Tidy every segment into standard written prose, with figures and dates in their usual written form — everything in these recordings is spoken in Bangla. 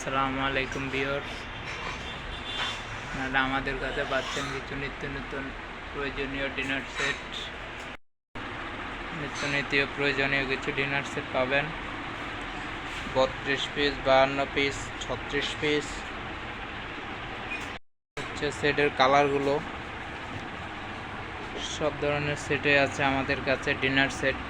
আসসালামু আলাইকুম ভিউয়ার্স, আপনারা আমাদের কাছে পাচ্ছেন কিছু নিত্য নতুন প্রয়োজনীয় ডিনার সেট। প্রয়োজনীয় কিছু ডিনার সেট পাবেন 32 পিস, 52 পিস, 36 পিস। হচ্ছে সেটের কালারগুলো, সব ধরনের সেটে আছে আমাদের কাছে ডিনার সেট।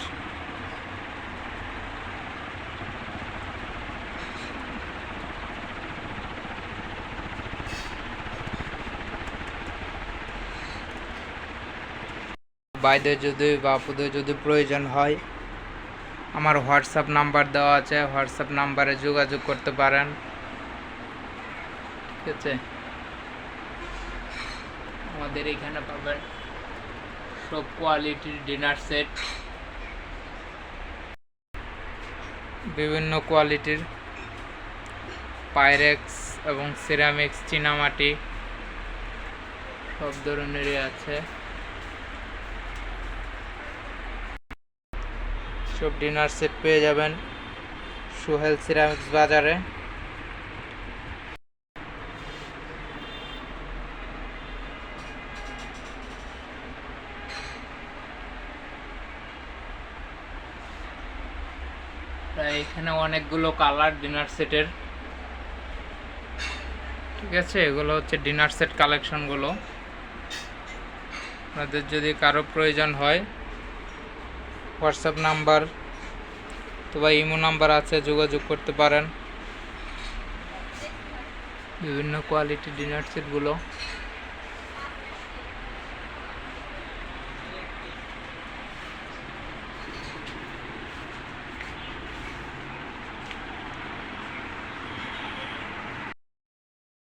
ভাইদের যদি বা আপুদের যদি প্রয়োজন হয়, আমার হোয়াটসঅ্যাপ নাম্বার দেওয়া আছে, হোয়াটসঅ্যাপ নাম্বারে যোগাযোগ করতে পারেন। ঠিক আছে, আমাদের এখানে পাবেন সব কোয়ালিটির ডিনার সেট, বিভিন্ন কোয়ালিটির পাইরেক্স এবং সিরামিক্স, চীনামাটি সব ধরনেরই আছে। সব ডিনার সেট পেয়ে যাবেন সোহেল সিরামিক্স বাজারে। এখানে অনেকগুলো কালার ডিনার সেটের। ঠিক আছে, এগুলো হচ্ছে ডিনার সেট কালেকশনগুলো। আপনাদের যদি কারো প্রয়োজন হয়, হোয়াটসঅ্যাপ নাম্বার অথবা ইমো নাম্বার আছে, যোগাযোগ করতে পারেন। বিভিন্ন কোয়ালিটির ডিনার সেটগুলো